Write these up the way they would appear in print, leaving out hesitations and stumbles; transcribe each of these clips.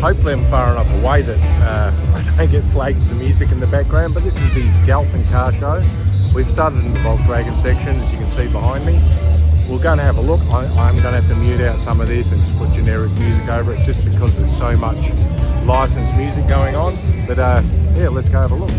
hopefully I'm far enough away that I don't get flagged for the music in the background, but this is the Galpin car show. We've started in the Volkswagen section, as you can see behind me. We're going to have a look. I'm going to have to mute out some of this and just put generic music over it, just because there's so much licensed music going on. But yeah, let's go have a look.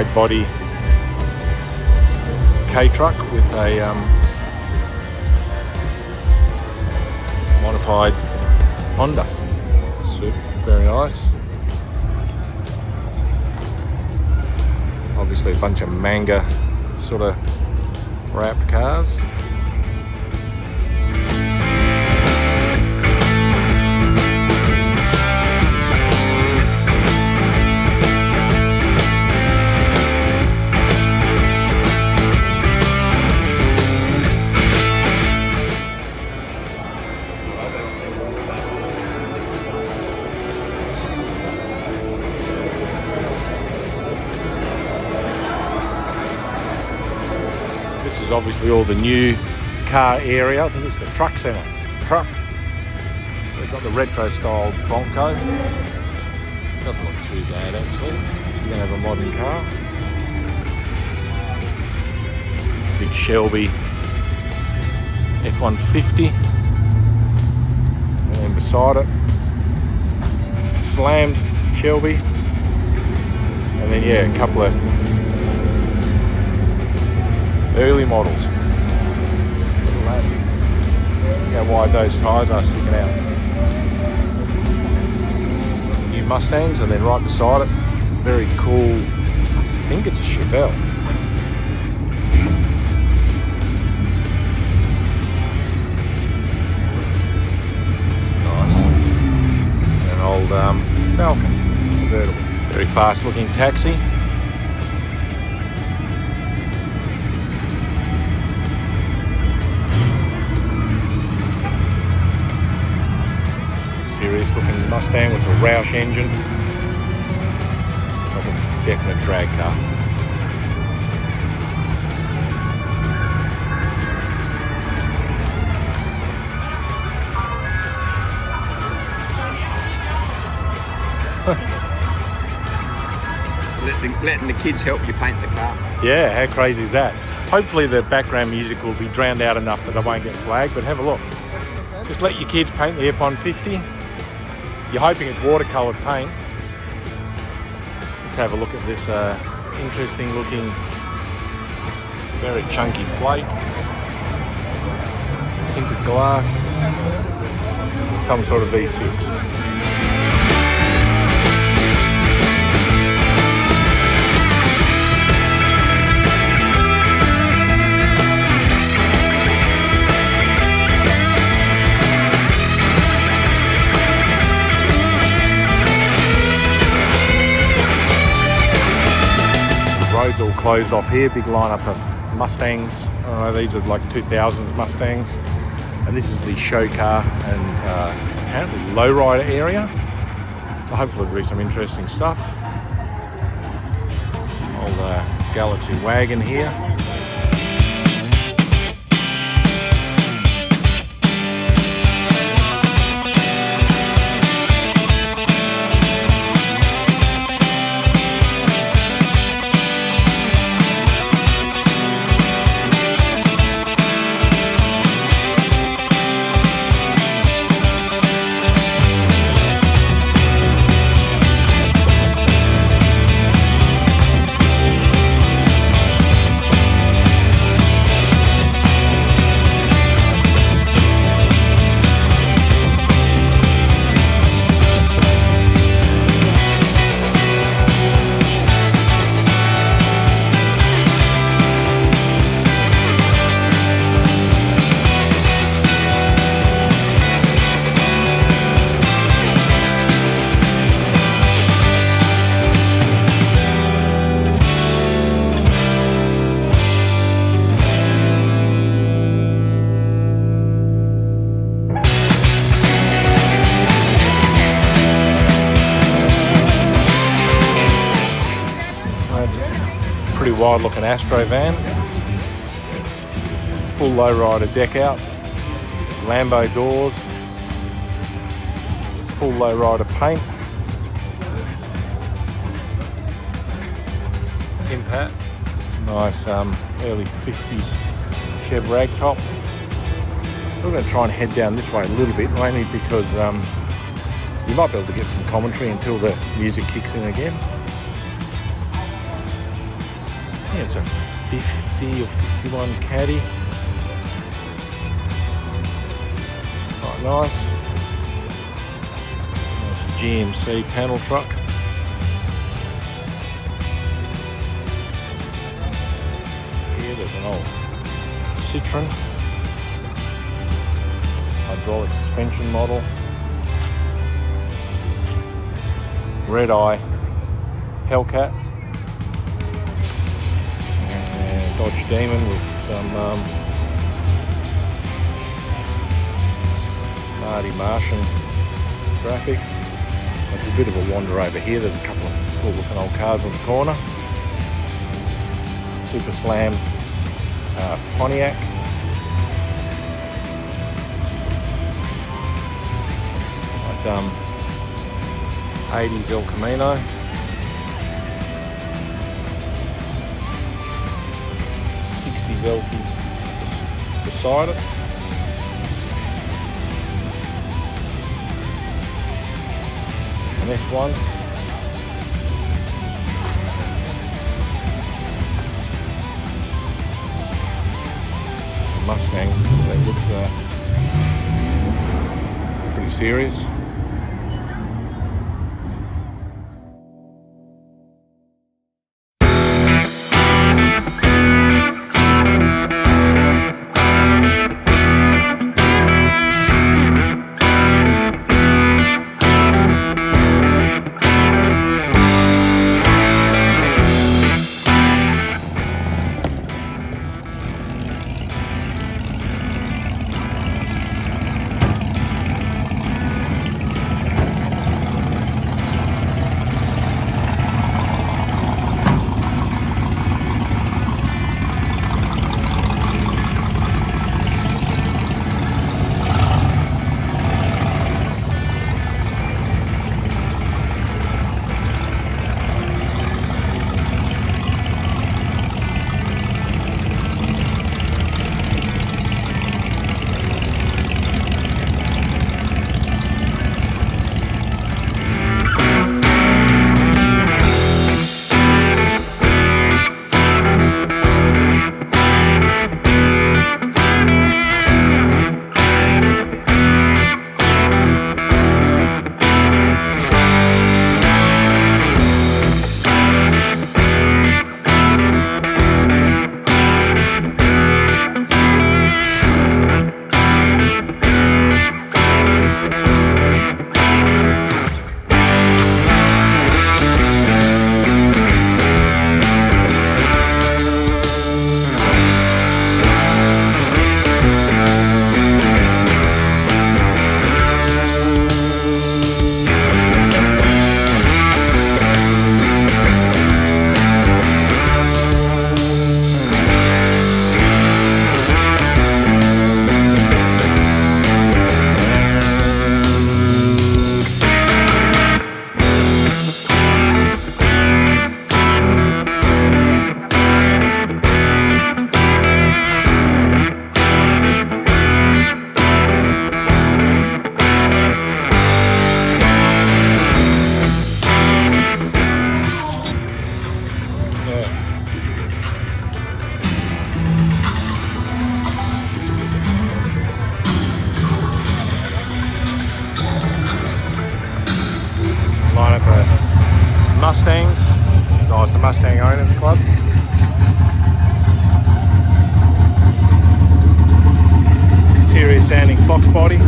wide body K-truck with a modified Honda. Super, very nice. Obviously a bunch of manga sort of wrapped cars. This is obviously all the new car area. I think it's the truck centre. Truck. They've got the retro style Bronco. Doesn't look too bad actually. You can have a modern car. Big Shelby F-150. And then beside it, slammed Shelby. And then yeah, a couple of early models. Look how wide those tyres are sticking out. New Mustangs, and then right beside it, very cool, I think it's a Chevelle. Nice. An old Falcon convertible. Very fast looking taxi. Serious looking Mustang with a Roush engine. Like a definite drag car. Letting the kids help you paint the car. Yeah, how crazy is that? Hopefully the background music will be drowned out enough that I won't get flagged, but have a look. Just let your kids paint the F-150. You're hoping it's watercoloured paint. Let's have a look at this interesting looking, very chunky flake. Tinted glass. Some sort of V6. Roads all closed off here, big lineup of Mustangs. I don't know, these are like 2000s Mustangs. And this is the show car and apparently lowrider area. So hopefully there'll be some interesting stuff. Old Galaxy wagon here. Pretty wild looking Astro van. Full lowrider deck out. Lambo doors. Full lowrider paint. Impact. Nice early 50s Chev ragtop. So we're going to try and head down this way a little bit, mainly because you might be able to get some commentary until the music kicks in again. it's a 50 or 51 Caddy. Quite nice. Nice GMC panel truck. Here there's an old Citroen. Hydraulic suspension model. Red Eye Hellcat. And Dodge Demon with some Marty Martian graphics. There's a bit of a wander over here. There's a couple of cool looking old cars on the corner. Super Slam Pontiac. That's 80s El Camino. 60s LT beside it. An F1. Mustang, that looks pretty serious. Mustangs. Oh, it's the Mustang Owners Club. Serious sounding Fox body.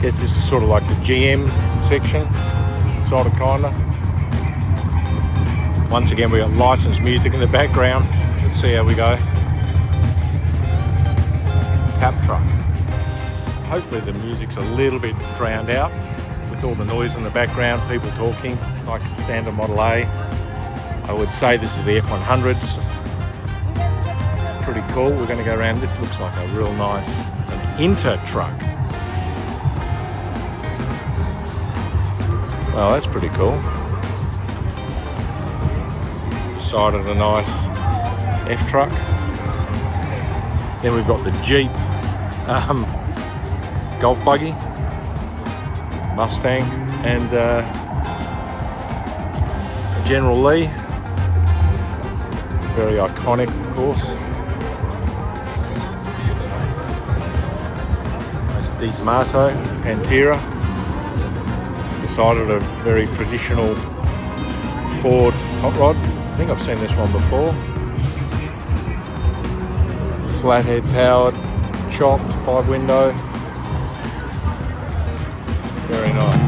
Guess this is sort of like the GM section, sort of kinda. Once again, we got licensed music in the background. Let's see how we go. Tap truck. Hopefully the music's a little bit drowned out with all the noise in the background, people talking, like standard Model A. I would say this is the F100s. Pretty cool. We're going to go around. This looks like a real nice, it's an Inter truck. Well, that's pretty cool. Decided a nice F-truck. Then we've got the Jeep golf buggy, Mustang, and General Lee. Very iconic, of course. Nice Maso, Pantera. Decided a very traditional Ford hot rod. I think I've seen this one before. Flathead powered, chopped, 5-window. Very nice.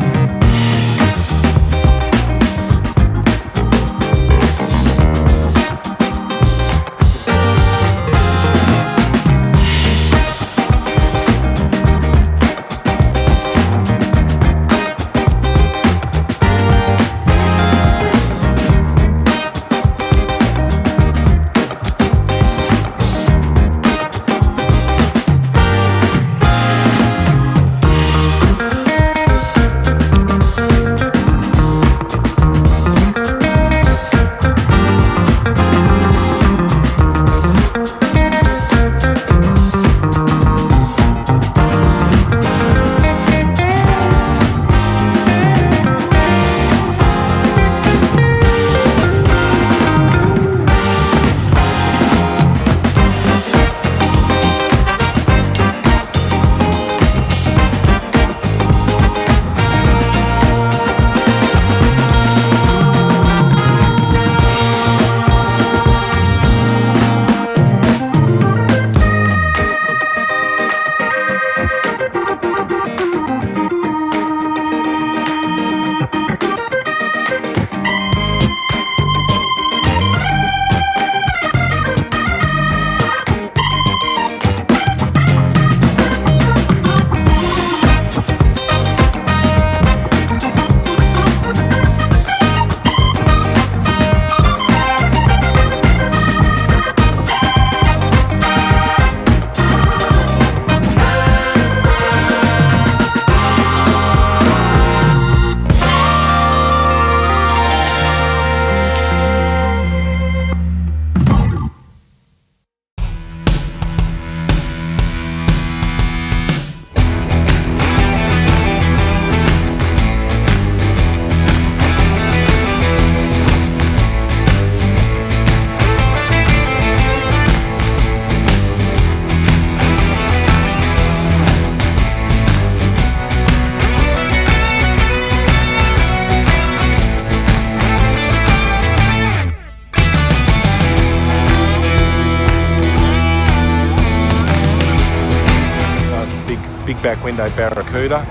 Big back window Barracuda.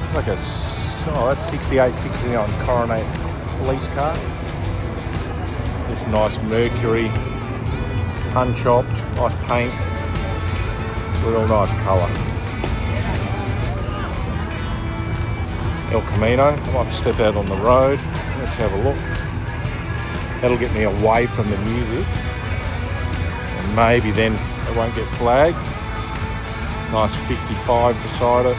It's like a, that's 68, 69 Coronet police car. This nice Mercury, unchopped, nice paint, real nice colour. El Camino. I might step out on the road. Let's have a look. That'll get me away from the music, and maybe then it won't get flagged. Nice 55 beside it.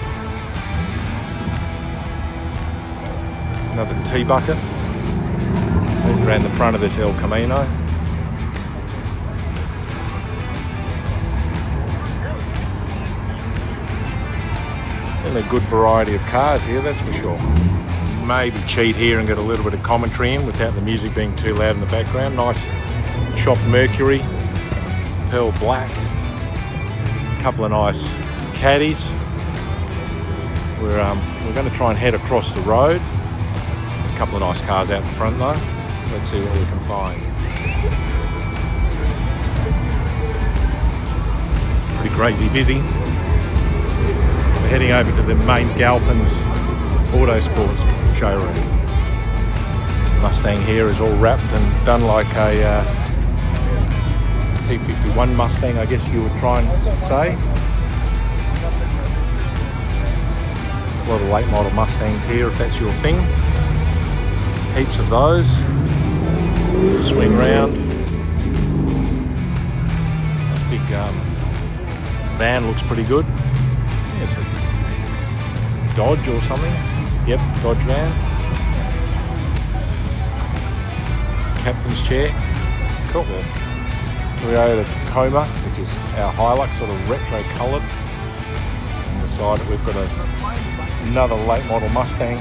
Another T-bucket. Around the front of this El Camino. And a good variety of cars here, that's for sure. Maybe cheat here and get a little bit of commentary in without the music being too loud in the background. Nice chopped Mercury, pearl black. A couple of nice caddies. We're going to try and head across the road. A couple of nice cars out the front though. Let's see what we can find. Pretty crazy busy. We're heading over to the main Galpin's Autosports showroom. Mustang here is all wrapped and done like a P51 Mustang, I guess you would try and say. A lot of late model Mustangs here if that's your thing. Heaps of those. Swing round. This big van looks pretty good. Yeah, it's a Dodge or something. Yep, Dodge van. Captain's chair. Cool. Toyota Tacoma, which is our Hilux, sort of retro coloured. On the side we've got another late model Mustang,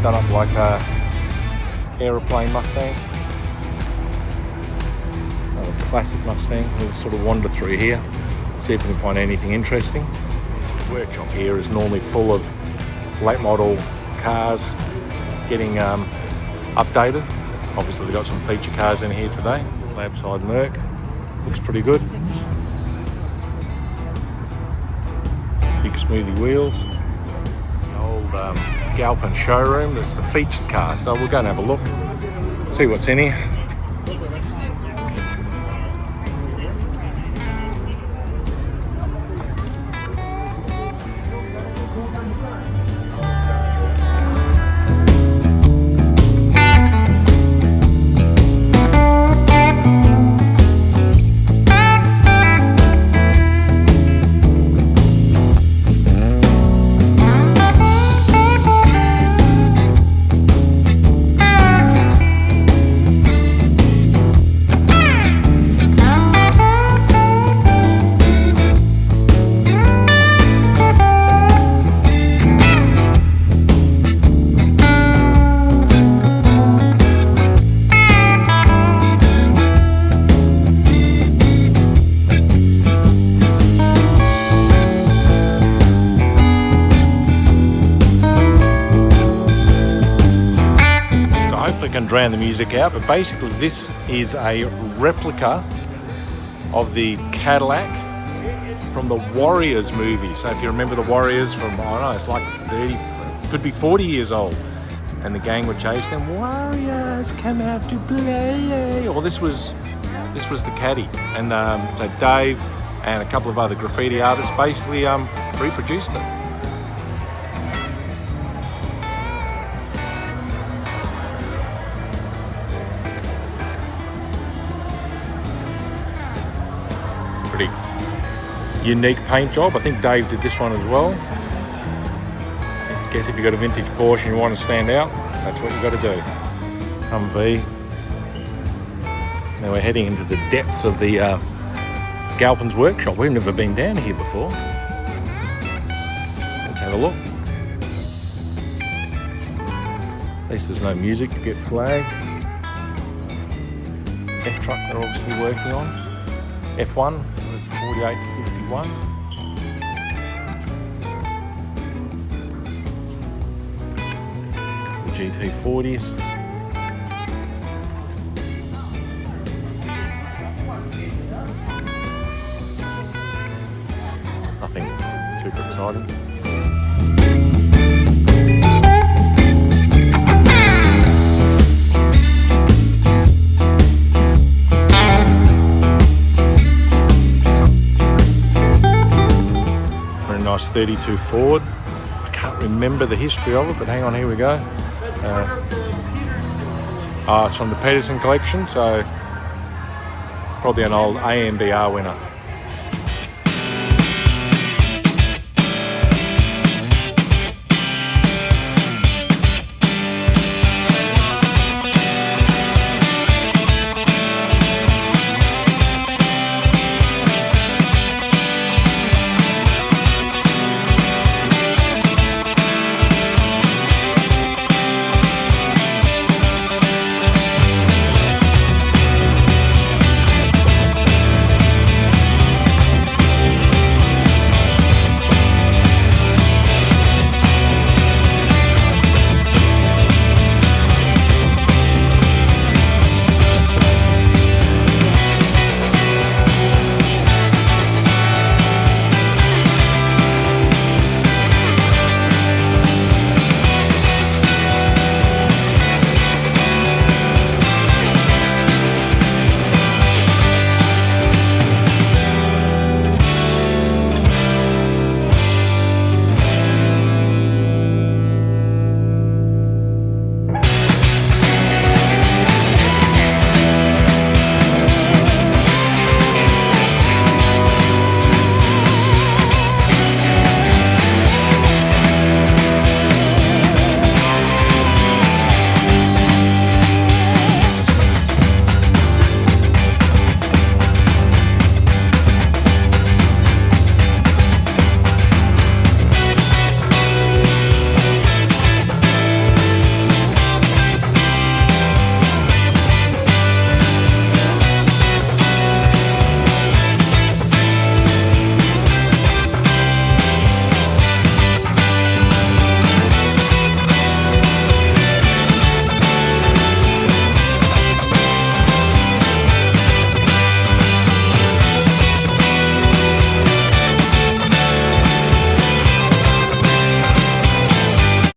done up like a aeroplane Mustang. Another classic Mustang. We'll sort of wander through here, see if we can find anything interesting. The workshop here is normally full of late model cars getting updated. Obviously they've got some feature cars in here today. Slab side Merc, looks pretty good. Big smoothie wheels. The old Galpin showroom, that's the featured car. So we'll go and have a look, see what's in here. Can drown the music out, but basically this is a replica of the Cadillac from the Warriors movie. So if you remember the Warriors from, I don't know, it's like 30, could be 40 years old, and the gang would chase them, Warriors come out to play. Well, this was the Caddy, and so Dave and a couple of other graffiti artists basically reproduced it. Unique paint job. I think Dave did this one as well. I guess if you've got a vintage Porsche and you want to stand out, that's what you've got to do. Humvee. Now we're heading into the depths of the Galpin's workshop. We've never been down here before. Let's have a look. At least there's no music to get flagged. F-truck they're obviously working on. F1. 48 to 51. The GT40s. Nothing super exciting. Nice 32 Ford. I can't remember the history of it, but hang on, here we go. It's from the Peterson collection, so probably an old AMBR winner.